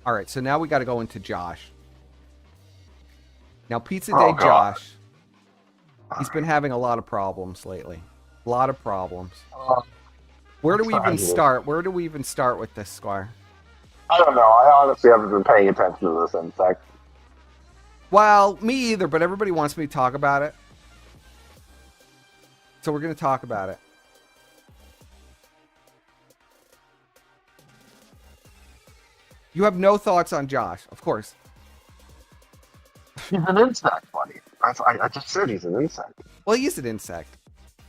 All right, so now we got to go into Josh. Now, Pizza Oh, Day God. Josh, he's been having a lot of problems lately. A lot of problems. Where do we even start? Where do we even start with this, Squire? I don't know. I honestly haven't been paying attention to this insect. Well, me either, but everybody wants me to talk about it. So we're going to talk about it. You have no thoughts on Josh, of course. He's an insect, buddy. I just said he's an insect. Well, he is an insect.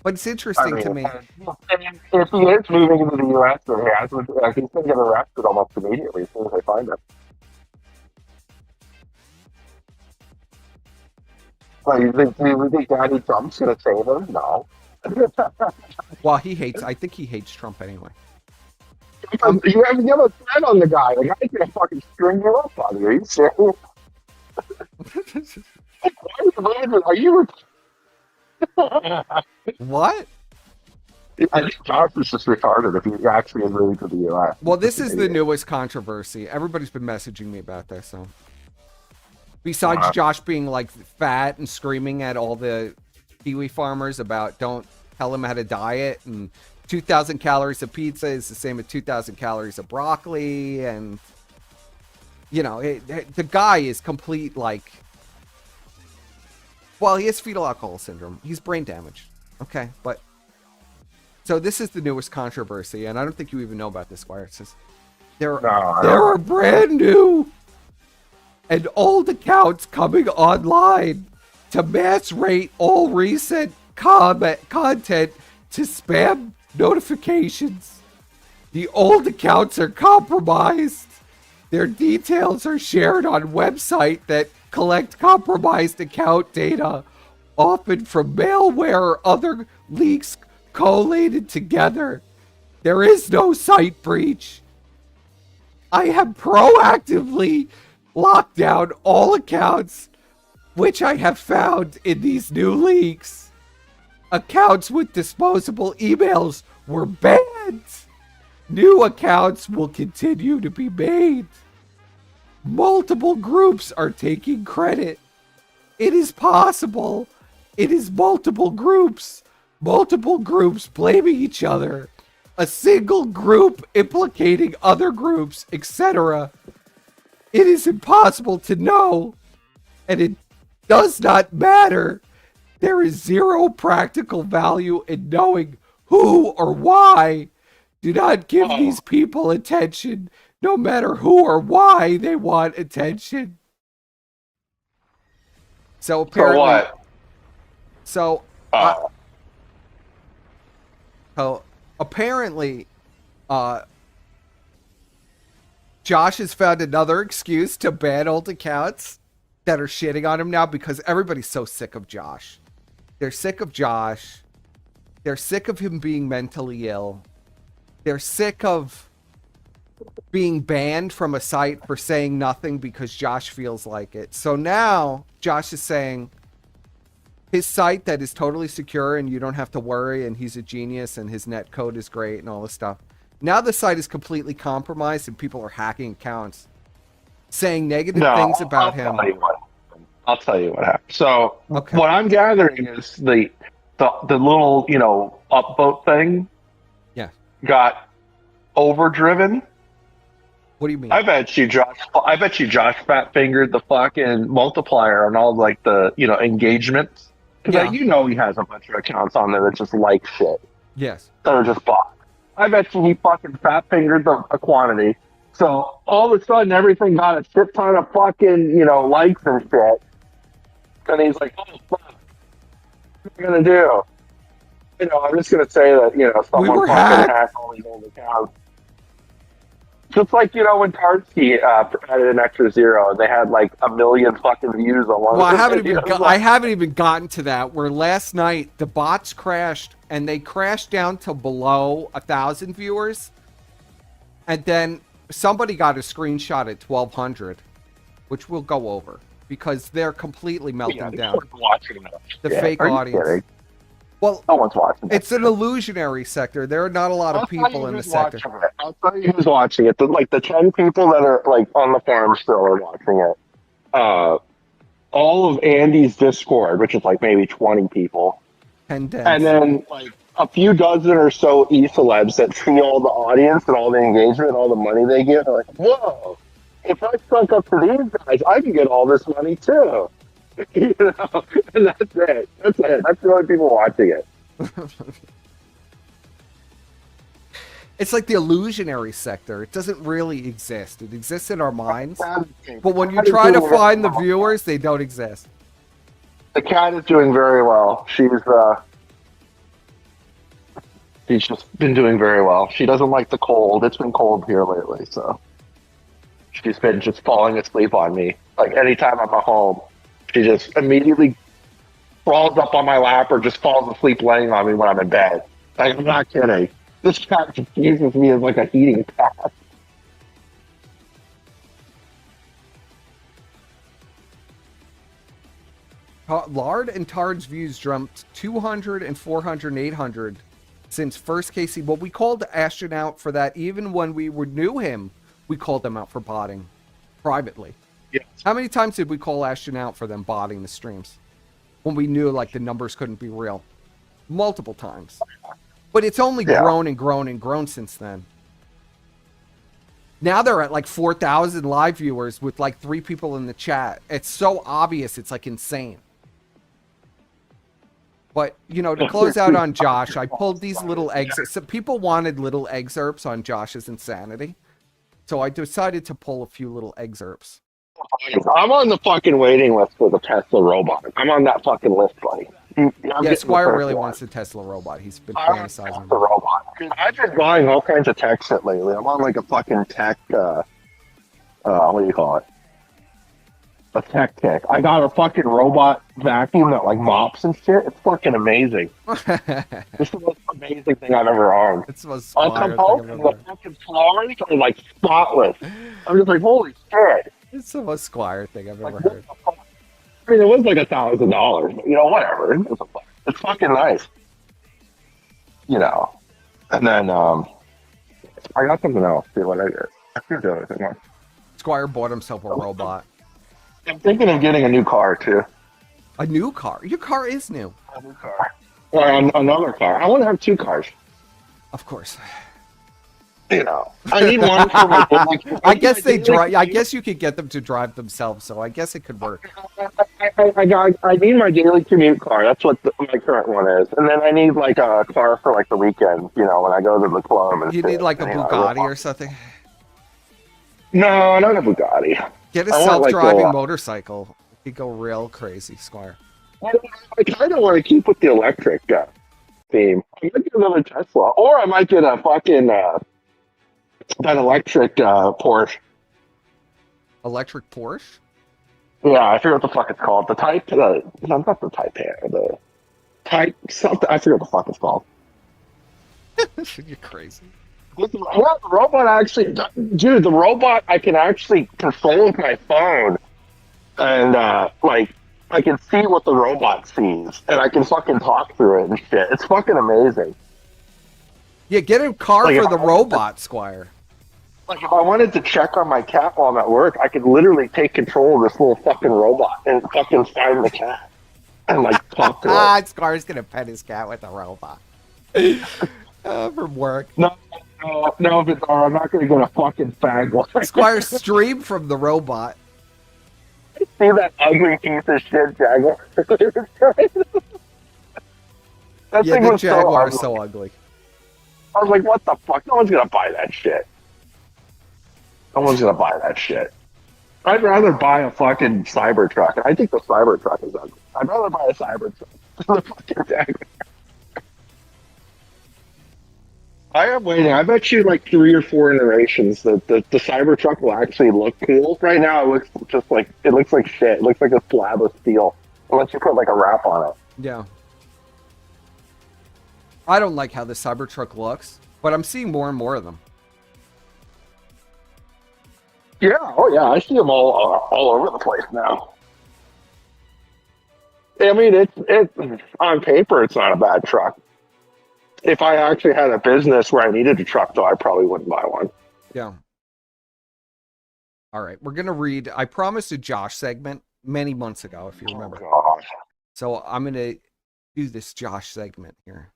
But it's interesting to me. If he is moving into the U.S. or he has, he's going to get arrested almost immediately as soon as they find him. Well, you think Daddy Trump's going to save him? No. Well, I think he hates Trump anyway. You have a threat on the guy. The guy's going to fucking string you up, buddy. Are you serious? Are you? What? I think Josh is just retarded if he actually is moving to the U.S. Well, this is the newest controversy. Everybody's been messaging me about this. So, besides Josh being like fat and screaming at all the kiwi farmers about don't tell him how to diet, and 2,000 calories of pizza is the same as 2,000 calories of broccoli, and you know, the guy is complete like. Well, he has fetal alcohol syndrome. He's brain damaged. Okay, but so this is the newest controversy, and I don't think you even know about this, Squire. It says there are brand new and old accounts coming online to mass rate all recent content to spam notifications. The old accounts are compromised. Their details are shared on websites that collect compromised account data, often from malware or other leaks collated together. There is no site breach. I have proactively locked down all accounts which I have found in these new leaks. Accounts with disposable emails were banned. New accounts will continue to be made. Multiple groups are taking credit. It is possible. It is multiple groups blaming each other. A single group implicating other groups, etc. It is impossible to know, and it does not matter. There is zero practical value in knowing who or why. Do not give these people attention, no matter who or why they want attention. So apparently, what? So apparently, Josh has found another excuse to ban old accounts that are shitting on him now because everybody's so sick of Josh. They're sick of Josh. They're sick of him being mentally ill. They're sick of being banned from a site for saying nothing because Josh feels like it. So now Josh is saying his site that is totally secure and you don't have to worry and he's a genius and his net code is great and all this stuff. Now the site is completely compromised and people are hacking accounts, saying negative things about him. I'll tell you what happened. So what I'm gathering is the little, upvote thing got overdriven. What do you mean? I bet you Josh fat fingered the fucking multiplier on all like the engagements. Because he has a bunch of accounts on there that just like shit. Yes. That are just bots. I bet you he fucking fat fingered a quantity. So all of a sudden everything got a shit ton of fucking, likes and shit. And he's like, oh fuck. What am I gonna do? I'm just gonna say that, someone fucking hacked all these old accounts. Just like, when Tartsky added an extra zero and they had like 1 million fucking views on one of the I haven't even gotten to that, where last night the bots crashed and they crashed down to below 1,000 viewers. And then somebody got a screenshot at 1,200, which we'll go over because they're completely melting down. Watching the fake audience. Well, no one's watching it. It's an illusionary sector. There are not a lot of people in the sector. I'll tell you who's watching it. The 10 people that are like on the forum still are watching it. All of Andy's Discord, which is like maybe 20 people. And then like a few dozen or so e-celebs that see all the audience and all the engagement and all the money they get. They're like, whoa, if I suck up to these guys, I can get all this money too. You know? And that's it. That's the only people watching it. It's like the illusionary sector. It doesn't really exist. It exists in our minds. But when you try to find the viewers, they don't exist. The cat is doing very well. She's just been doing very well. She doesn't like the cold. It's been cold here lately, so she's been just falling asleep on me. Like anytime I'm at home, she just immediately crawls up on my lap or just falls asleep laying on me when I'm in bed. Like, I'm not kidding. This cat just uses me as like a heating pad. Lard and Tard's views jumped 200 and 400 and 800 since first KC. Well, we called Astronaut for that. Even when we knew him, we called them out for botting privately. Yes. How many times did we call Astronaut for them botting the streams? When we knew like the numbers couldn't be real. Multiple times. But it's only grown and grown and grown since then. Now they're at like 4,000 live viewers with like 3 people in the chat. It's so obvious. It's like insane. But, you know, to close out on Josh, I pulled these little excerpts. So people wanted little excerpts on Josh's insanity. So I decided to pull a few little excerpts. I'm on the fucking waiting list for the Tesla robot. I'm on that fucking list, buddy. Yeah, Squire really wants the Tesla robot. He's been fantasizing. The robot. I've been buying all kinds of tech shit lately. I'm on like a fucking tech, what do you call it? A tech tick. I got a fucking robot vacuum that like mops and shit. It's fucking amazing. This is the most amazing thing I've ever owned. It's the most I'll come home and the fucking floors are like spotless. I'm just like, holy shit. It's the most Squire thing I've ever heard. I mean, it was like $1,000, but you know, whatever. It's fucking nice. You know. And then, I got something else. See what I did. I forget the other thing. Squire bought himself a robot. I'm thinking of getting a new car, too. A new car? Your car is new. A new car. Or another car. I want to have 2 cars. Of course. You know, I need one for my daily. I guess they drive. I guess you could get them to drive themselves, so I guess it could work. I need my daily commute car. That's what my current one is, and then I need like a car for like the weekend. You know, when I go to the club. And you need like a Bugatti or something. No, not a Bugatti. Get a self-driving motorcycle. You could go real crazy, Squire. I kind of want to keep with the electric theme. I might get another Tesla, or I might get a fucking. That electric Porsche. Electric Porsche? Yeah, I forget what the fuck it's called. The Type, not the Type, the Type something. I forget what the fuck it's called. You're crazy. The robot actually, dude, the robot I can actually control with my phone, and like I can see what the robot sees, and I can fucking talk through it and shit. It's fucking amazing. Yeah, get a car for the robot, Squire. Like, if I wanted to check on my cat while I'm at work, I could literally take control of this little fucking robot and fucking find the cat and, like, talk to it. Squire's gonna pet his cat with a robot. From work. No, Vidar, I'm not gonna get a fucking fag. Squire stream from the robot. See that ugly piece of shit Jaguar? That yeah, thing the was Jaguar is so ugly. I was like, what the fuck? No one's gonna buy that shit. No one's gonna buy that shit. I'd rather buy a fucking Cybertruck. I think the Cybertruck is ugly. I'd rather buy a Cybertruck than the fucking Jaguar. I am waiting. I bet you like 3 or 4 iterations that the Cybertruck will actually look cool. Right now, it looks just like shit. It looks like a slab of steel. Unless you put like a wrap on it. Yeah. I don't like how the Cybertruck looks, but I'm seeing more and more of them. Yeah, oh yeah, I see them all over the place now. I mean, it's on paper, it's not a bad truck. If I actually had a business where I needed a truck, though, I probably wouldn't buy one. Yeah. All right, we're gonna read. I promised a Josh segment many months ago, if you remember. Oh, gosh. So I'm gonna do this Josh segment here.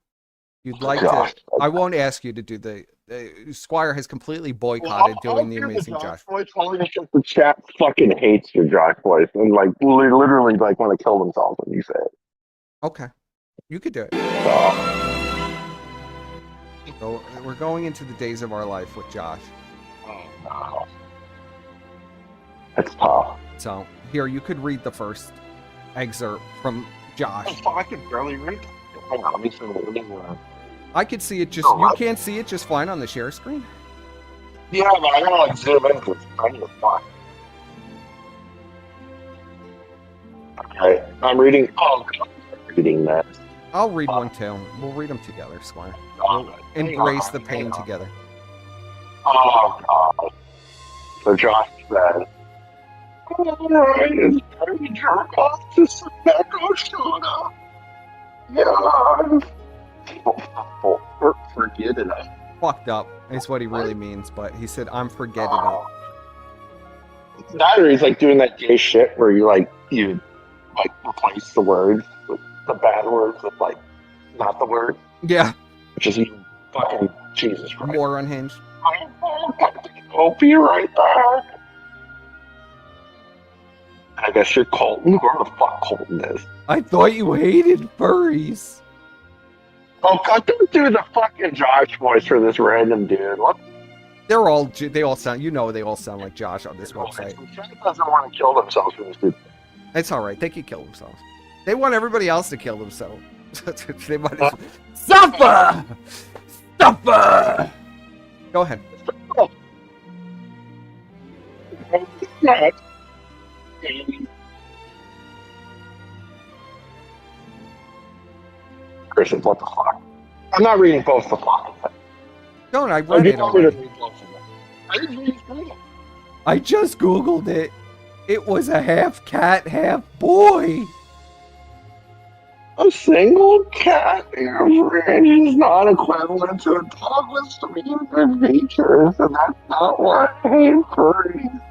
If you'd like to, I won't ask you to do the Squire has completely boycotted doing the Amazing Josh voice. Only because the chat fucking hates your Josh voice and like literally like want to kill themselves when you say it. Okay, you could do it. So we're going into the days of our life with Josh. Oh, no. That's tough. So here, you could read the first excerpt from Josh. I can barely read. Hang on, let me see I could see it just. You can't see it just fine on the share screen. Yeah, but I gotta like zoom in because it's tiny as fuck. Okay, I'm reading. Oh, God, I'm reading that. I'll read one too. We'll read them together, Squire. We'll embrace the pain together. Oh, God. So Josh said, alright, it's time to jerk off to some Echo Soda. Yeah. Forget it. Fucked up is what he really means, but he said, I'm forget it up. That or he's like doing that gay shit where you like replace the words with the bad words with like not the word. Yeah. Which is even fucking Jesus Christ. More unhinged. I'll be right back. I guess you're Colton. Where the fuck Colton is? I thought you hated furries. Oh God! Don't do the fucking Josh voice for this random dude. What? They all sound. You know, they all sound like Josh on this website. Josh doesn't want to kill themselves for this dude. It's all right. They can kill themselves. They want everybody else to kill themselves. They might as suffer. Suffer. Go ahead. Christian, what the fuck? I'm not reading both the fuck. Don't I read it already. I didn't read it. I just Googled it. It was a half cat, half boy. A single cat average is not equivalent to a dog with similar features, and that's not what I hate furries.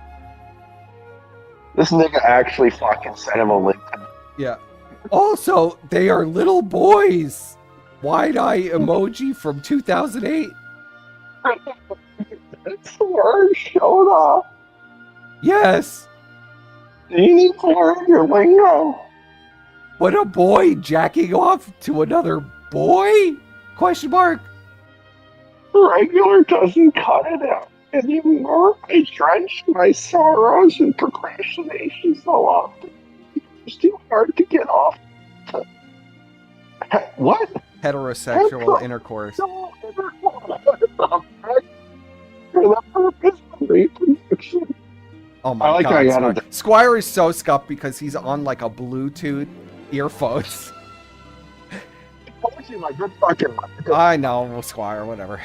This nigga actually fucking sent him a link. Yeah. Also, they are little boys. Wide-eye emoji from 2008. It's the word showed off. Yes. You need to learn your lingo. What a boy jacking off to another boy? Question mark. Regular doesn't cut it out anymore. I drench my sorrows and procrastination so often. It's too hard to get off. What? Heterosexual intercourse. For the purpose of reproduction. Oh my God. Squire is so scuffed because he's on like a Bluetooth earphones. My good fucking life. I know, Squire, whatever.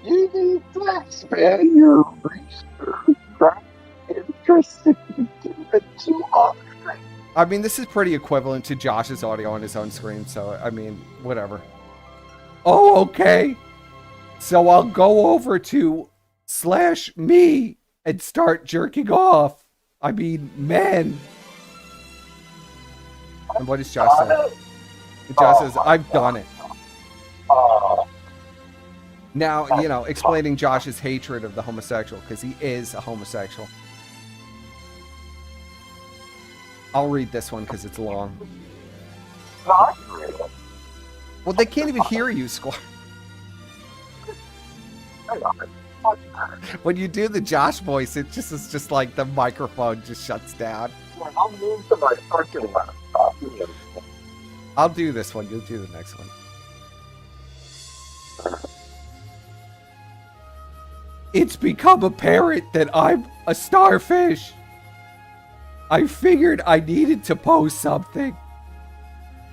You need to expand your research. Interested in it too often. I mean, this is pretty equivalent to Josh's audio on his own screen, so, I mean, whatever. Oh, okay. So I'll go over to /me and start jerking off. I mean, men. And what does Josh say? Josh says, I've done it. Now, you know, explaining Josh's hatred of the homosexual, because he is a homosexual. I'll read this one because it's long. Well, they can't even hear you, Squire. When you do the Josh voice, it's just like the microphone just shuts down. I'll move to my fucking laptop. I'll do this one. You'll do the next one. It's become apparent that I'm a starfish. I figured I needed to post something.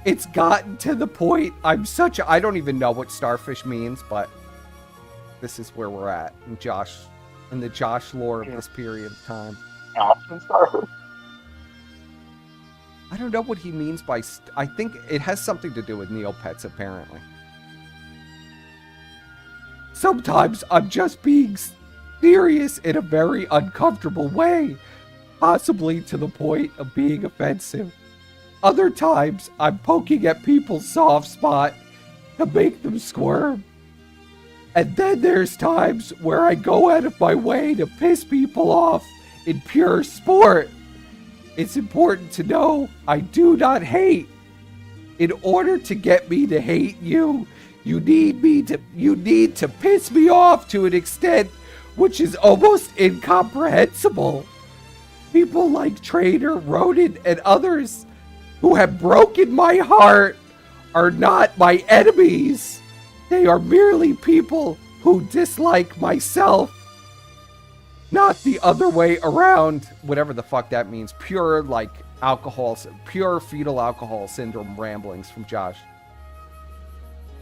It's gotten to the point I don't even know what starfish means, but this is where we're at in the Josh lore of this period of time. Starfish. I don't know what he means by... I think it has something to do with Neopets, apparently. Sometimes I'm just being serious in a very uncomfortable way, possibly to the point of being offensive. Other times, I'm poking at people's soft spot to make them squirm. And then there's times where I go out of my way to piss people off in pure sport. It's important to know I do not hate. In order to get me to hate you, you need to piss me off to an extent which is almost incomprehensible. People like Trader, Rodin, and others who have broken my heart are not my enemies. They are merely people who dislike myself. Not the other way around, whatever the fuck that means. Pure, like, pure fetal alcohol syndrome ramblings from Josh.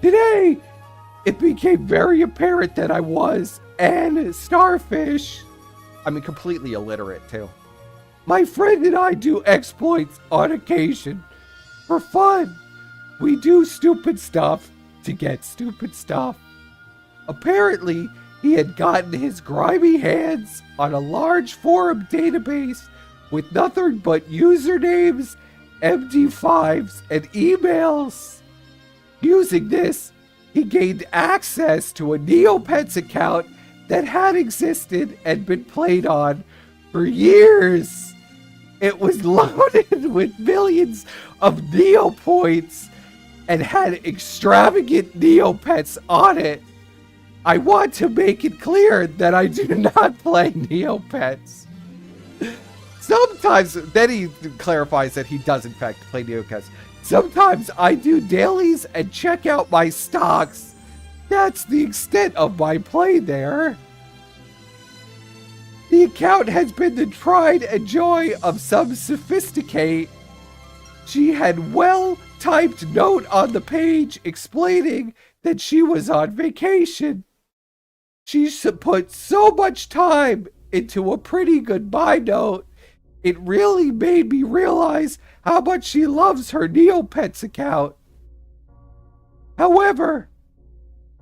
Today, it became very apparent that I was an starfish. I mean, completely illiterate, too. My friend and I do exploits on occasion. For fun. We do stupid stuff to get stupid stuff. Apparently, he had gotten his grimy hands on a large forum database with nothing but usernames, MD5s, and emails. Using this, he gained access to a Neopets account that had existed and been played on for years. It was loaded with millions of Neopoints and had extravagant Neopets on it. I want to make it clear that I do not play Neopets. Sometimes, then he clarifies that he does in fact play Neopets. Sometimes I do dailies and check out my stocks. That's the extent of my play there. The account has been the pride and joy of some sophisticate. She had well-typed note on the page explaining that she was on vacation. She put so much time into a pretty goodbye note. It really made me realize how much she loves her Neopets account. However,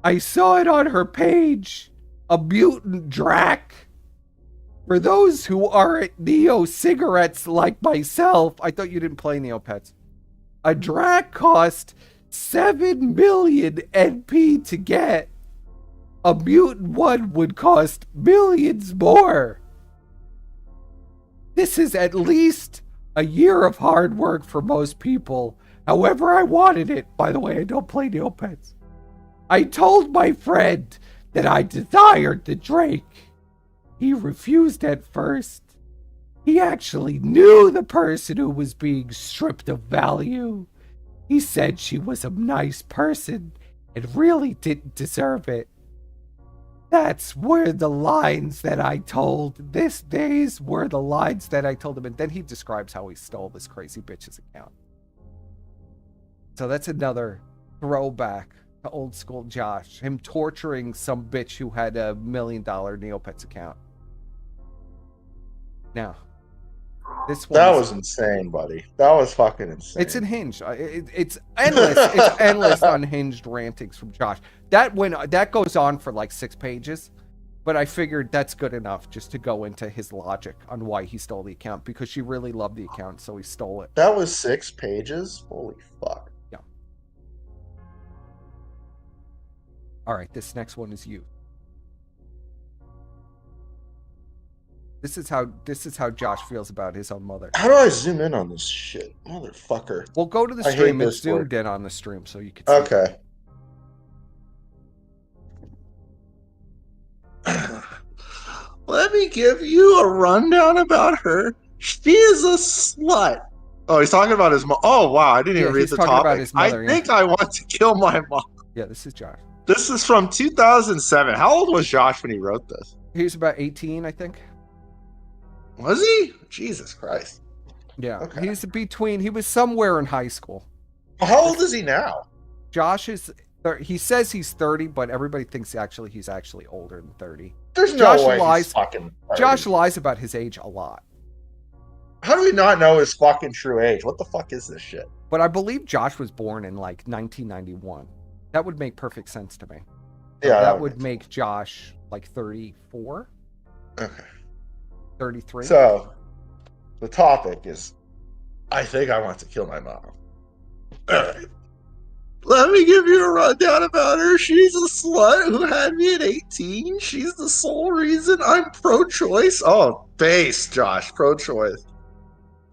I saw it on her page, a mutant Drac. For those who aren't Neo cigarettes like myself, I thought you didn't play Neopets. A Drac cost 7 million NP to get. A mutant one would cost millions more. This is at least a year of hard work for most people. However, I wanted it. By the way, I don't play Neopets. I told my friend that I desired the Drake. He refused at first. He actually knew the person who was being stripped of value. He said she was a nice person and really didn't deserve it. That's where the lines that I told. This days were the lines that I told him. And then he describes how he stole this crazy bitch's account. So that's another throwback to old school Josh. Him torturing some bitch who had $1 million Neopets account. Now, this one was insane, buddy. That was fucking insane. It's unhinged. It's endless. It's endless unhinged rantings from Josh. That goes on for like 6 pages, but I figured that's good enough just to go into his logic on why he stole the account, because she really loved the account, so he stole it. That was 6 pages? Holy fuck. Yeah. All right, this next one is you. This is how Josh feels about his own mother. How do I zoom in on this shit? Motherfucker. Well, go to the stream. It's zoomed in on the stream so you can see. Okay. Let me give you a rundown about her. She is a slut. Oh, he's talking about his mom. Oh, wow. I didn't even read the topic. About his mother, I think I want to kill my mom. Yeah, this is Josh. This is from 2007. How old was Josh when he wrote this? He was about 18, I think. Was he? Jesus Christ. Yeah. Okay. He was somewhere in high school. How old is he now? Josh is, he says he's 30, but everybody thinks he's actually older than 30. There's no way he's fucking 30. Josh lies about his age a lot. How do we not know his fucking true age? What the fuck is this shit? But I believe Josh was born in like 1991. That would make perfect sense to me. Yeah, that would make Josh like 34. Okay. 33. So, the topic is, I think I want to kill my mom. All right. Let me give you a rundown about her. She's a slut who had me at 18. She's the sole reason I'm pro-choice. Oh, base, Josh, pro-choice.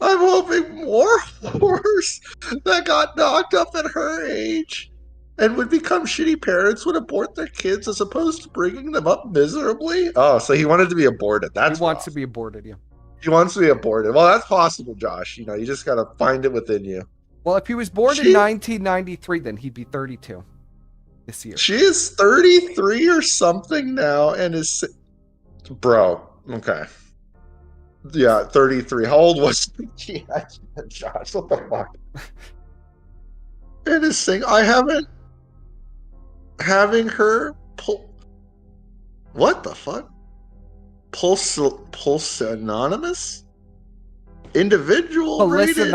I'm hoping more whores that got knocked up at her age and would become shitty parents would abort their kids as opposed to bringing them up miserably. Oh, so he wanted to be aborted. He wants to be aborted, yeah. He wants to be aborted. Well, that's possible, Josh. You know, you just got to find it within you. Well, if he was born in 1993, then he'd be 32 this year. She is 33 or something now and is... Bro, okay. Yeah, 33. How old was she? Josh, what the fuck? And is saying, I haven't... Having her... What the fuck? Pulse anonymous? Individual rated...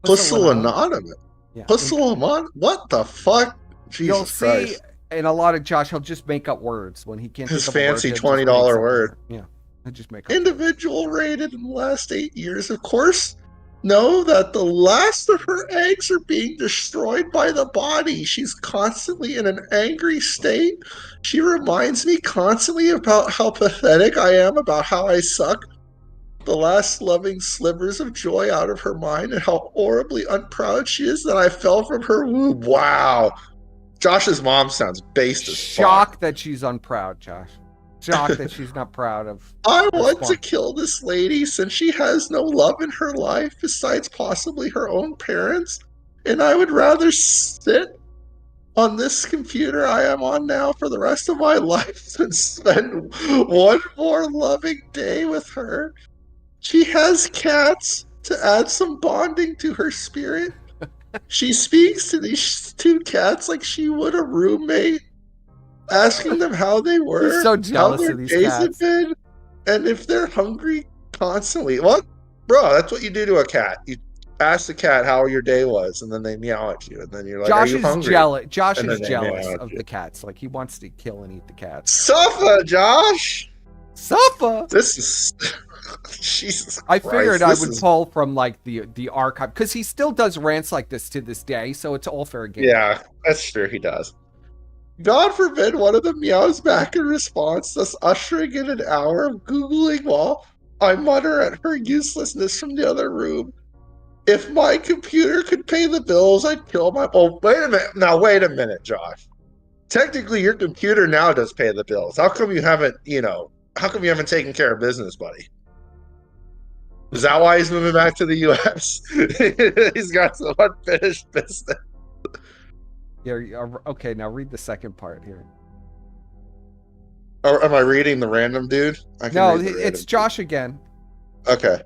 Puzzle Anonymous. Yeah. What the fuck? Jesus You'll Christ. see in a lot of Josh, he'll just make up words when he can't. His fancy $20 word. Yeah, he'll just make up individual words. Rated in the last 8 years. Of course, know that the last of her eggs are being destroyed by the body. She's constantly in an angry state. She reminds me constantly about how pathetic I am, about how I suck. The last loving slivers of joy out of her mind, and how horribly unproud she is that I fell from her womb. Wow. Josh's mom sounds based as fuck. Shocked that she's unproud, Josh. Shocked that she's not proud of... I want to kill this lady since she has no love in her life besides possibly her own parents, and I would rather sit on this computer I am on now for the rest of my life than spend one more loving day with her. She has cats to add some bonding to her spirit. She speaks to these two cats like she would a roommate, asking them how they were, He's so jealous of these cats, have been, and if they're hungry constantly. What? Bro, that's what you do to a cat. You ask the cat how your day was, and then they meow at you, and then you're like, Josh are you is hungry? Josh is jealous of the cats. Like, he wants to kill and eat the cats. Suffer, Josh! Suffer! This is... Jesus Christ. I figured I would pull from like the archive because he still does rants like this to this day, so it's all fair game. Yeah, that's true. He does. God forbid one of them meows back in response, thus ushering in an hour of Googling while I mutter at her uselessness from the other room. If my computer could pay the bills, I'd kill my... Oh, wait a minute. Now, wait a minute, Josh. Technically, your computer now does pay the bills. How come you haven't, how come you haven't taken care of business, buddy? Is that why he's moving back to the U.S.? He's got some unfinished business. Yeah. Okay. Now read the second part here. Or am I reading the random dude? No, it's Josh again. Okay.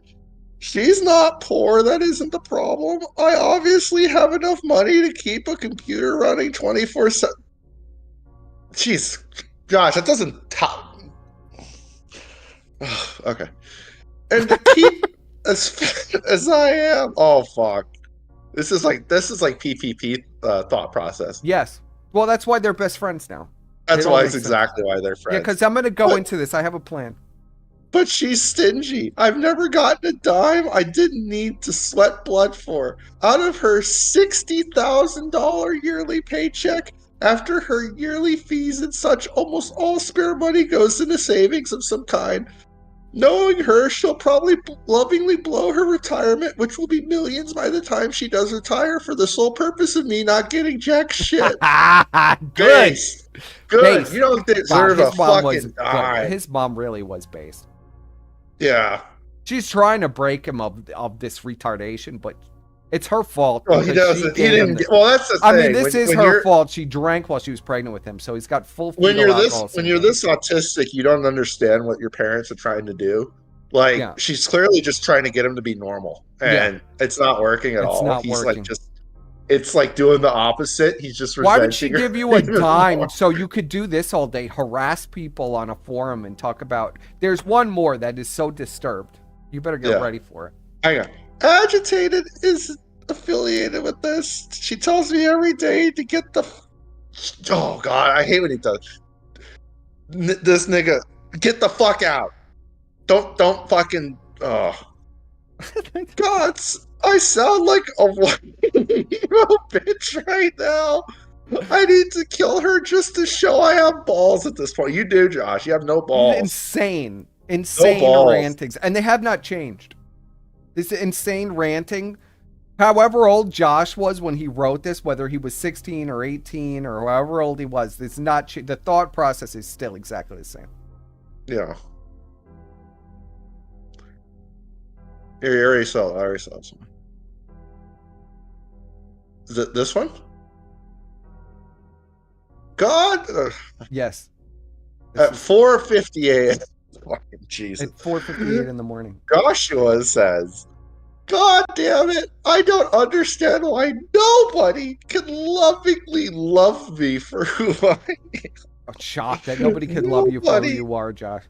She's not poor. That isn't the problem. I obviously have enough money to keep a computer running 24/7. Jeez, Josh, that doesn't top. Okay. And to keep as I am. Oh fuck. This is like PPP thought process. Yes. Well, that's why they're best friends now. That's why it's exactly why they're friends. Yeah, because I'm gonna go into this. I have a plan. But she's stingy. I've never gotten a dime I didn't need to sweat blood for. Out of her $60,000 yearly paycheck, after her yearly fees and such, almost all spare money goes into savings of some kind. Knowing her, she'll probably lovingly blow her retirement, which will be millions by the time she does retire, for the sole purpose of me not getting jack shit. Good. Based. Good. Based. You don't deserve a fucking dime. His mom really was based. Yeah. She's trying to break him of this retardation, but it's her fault. Well, he doesn't. He didn't. Well, that's the thing. I mean, this is her fault. She drank while she was pregnant with him, so he's got full. When you're this autistic, you don't understand what your parents are trying to do. Like, she's clearly just trying to get him to be normal, and it's not working at all. He's working. Like just it's like doing the opposite. He's just Why would she resenting her give you a even dime more. so you could do this all day, harass people on a forum and talk about... There's one more that is so disturbed. You better get ready for it. Hang on. Agitated is affiliated with this. She tells me every day to get the... Oh, God. I hate when he does. This nigga, get the fuck out. Don't fucking... Oh. God, I sound like a emo bitch right now. I need to kill her just to show I have balls at this point. You do, Josh. You have no balls. Insane balls. rantings. And they have not changed. This insane ranting, however old Josh was when he wrote this, whether he was 16 or 18 or however old he was, it's not the thought process is still exactly the same. Yeah. Here, I already saw this one. Is it this one? God! Yes. At 4:50 a.m. Fucking Jesus. At 4:58 in the morning. Joshua says, God damn it, I don't understand why nobody can lovingly love me for who I am. I'm shocked that nobody could love you for who you are, Josh.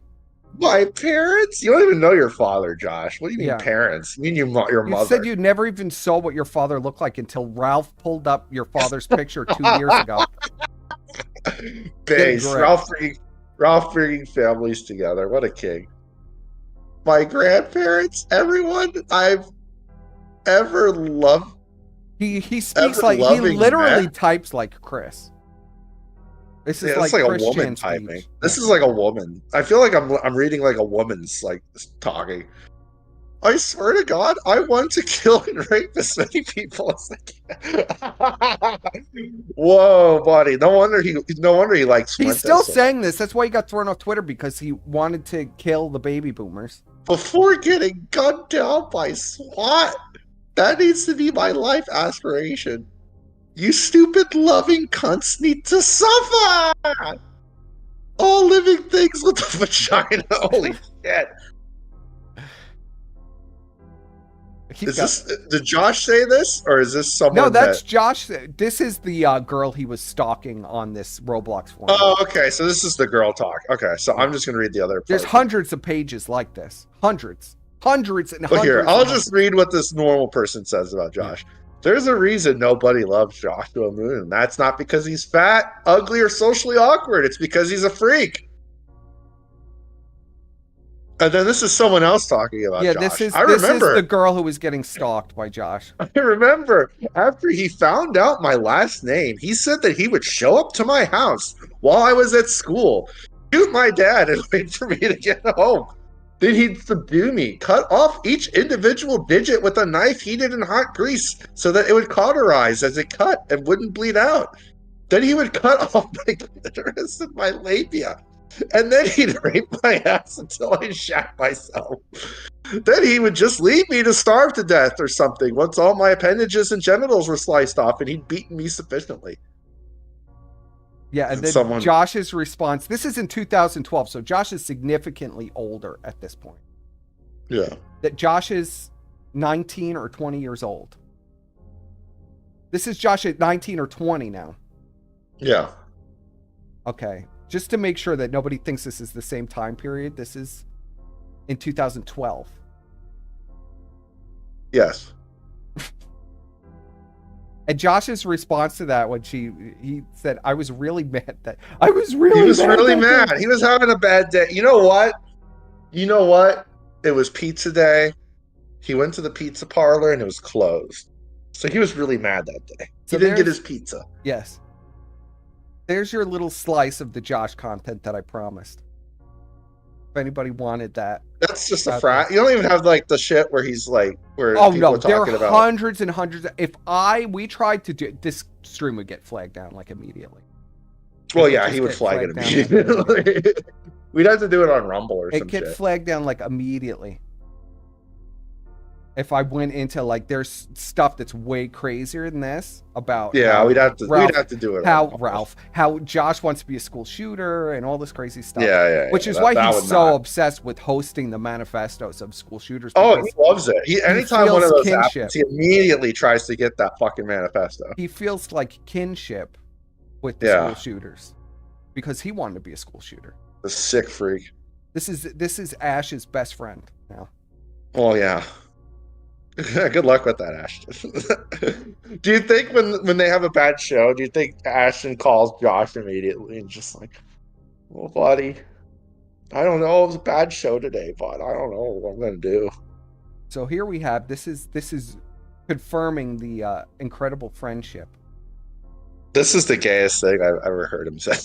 My parents? You don't even know your father, Josh. What do you mean parents? You mean your mother? You said you never even saw what your father looked like until Ralph pulled up your father's picture 2 years ago. Base. Ralph bringing families together. What a king. My grandparents, everyone I've ever loved. He speaks like, he literally types like Chris. This is like a woman typing. This is like a woman. I feel like I'm reading like a woman's like talking. I swear to God, I want to kill and rape as many people as I can. Whoa, buddy! No wonder he likes. He's still saying this. That's why he got thrown off Twitter, because he wanted to kill the baby boomers before getting gunned down by SWAT. That needs to be my life aspiration. You stupid loving cunts need to suffer! All living things with a vagina. Holy shit. Did Josh say this? Or is this someone? No, that's Josh. This is the girl he was stalking on this Roblox forum. Oh, okay. So this is the girl talk. Okay, so I'm just going to read the other part. There's hundreds of pages like this. Hundreds and hundreds. Here, I'll just read what this normal person says about Josh. There's a reason nobody loves Joshua Moon. That's not because he's fat, ugly, or socially awkward. It's because he's a freak. And then this is someone else talking about Josh. This is the girl who was getting stalked by Josh. I remember after he found out my last name, he said that he would show up to my house while I was at school, shoot my dad, and wait for me to get home. Then he'd subdue me, cut off each individual digit with a knife heated in hot grease so that it would cauterize as it cut and wouldn't bleed out. Then he would cut off my clitoris and my labia. And then he'd rape my ass until I shat myself. Then he would just leave me to starve to death or something once all my appendages and genitals were sliced off and he'd beaten me sufficiently. Yeah, and then Josh's response, this is in 2012, so Josh is significantly older at this point. Yeah. That Josh is 19 or 20 years old. This is Josh at 19 or 20 now. Yeah. Okay. Just to make sure that nobody thinks this is the same time period, this is in 2012. Yes. And Josh's response to that when he said, I was really mad that he was really mad. He was having a bad day. You know what? It was pizza day. He went to the pizza parlor and it was closed. So he was really mad that day. He didn't get his pizza. Yes. There's your little slice of the Josh content that I promised. If anybody wanted that. That's just a frat. You don't even have like the shit where he's like, where oh no, there are hundreds and hundreds. If we tried to do this, stream would get flagged down like immediately. Well, yeah, he would flag it immediately. We'd have to do it on Rumble or some shit. It get flagged down like immediately. if I went into like there's stuff that's way crazier than this about we'd have to do it. How Josh wants to be a school shooter and all this crazy stuff. Which is that, why that he's so obsessed with hosting the manifestos of school shooters. Oh, he loves it. Anytime one of those happens, he immediately tries to get that fucking manifesto. He feels like kinship with the school shooters because he wanted to be a school shooter. The sick freak. This is Ash's best friend now. Oh yeah. Good luck with that, Ashton. Do you think when they have a bad show, do you think Ashton calls Josh immediately and just like, well, buddy, I don't know, it was a bad show today, but I don't know what I'm gonna do. So here we have this is confirming the incredible friendship. This is the gayest thing I've ever heard him say.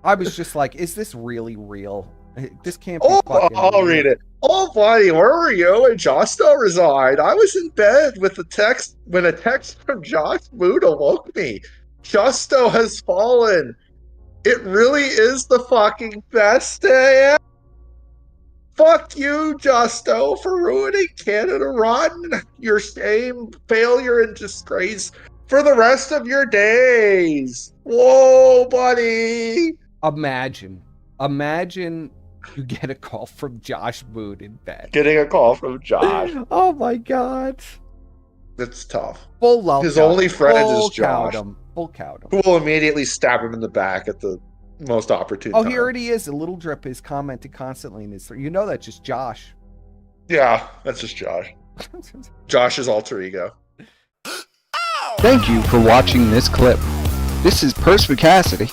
I was just like, is this really real? This can't be fucking I'll read it. Oh, buddy, where were you when Josto resigned? I was in bed with a text when a text from Josh Mood awoke me. Josto has fallen. It really is the fucking best day. Fuck you, Josto, for ruining Canada Run. Your shame, failure, and disgrace for the rest of your days. Whoa, buddy. Imagine you get a call from Josh Mood in bed. Getting a call from Josh. Oh my god. That's tough. Full love. His only friend is Josh. Full count him. Who will immediately stab him in the back at the most opportune time. Here it is. A little drip is commenting constantly in his. You know that's just Josh. Yeah, that's just Josh. Josh's alter ego. Thank you for watching this clip. This is Perspicacity.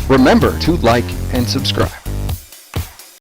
Remember to like and subscribe.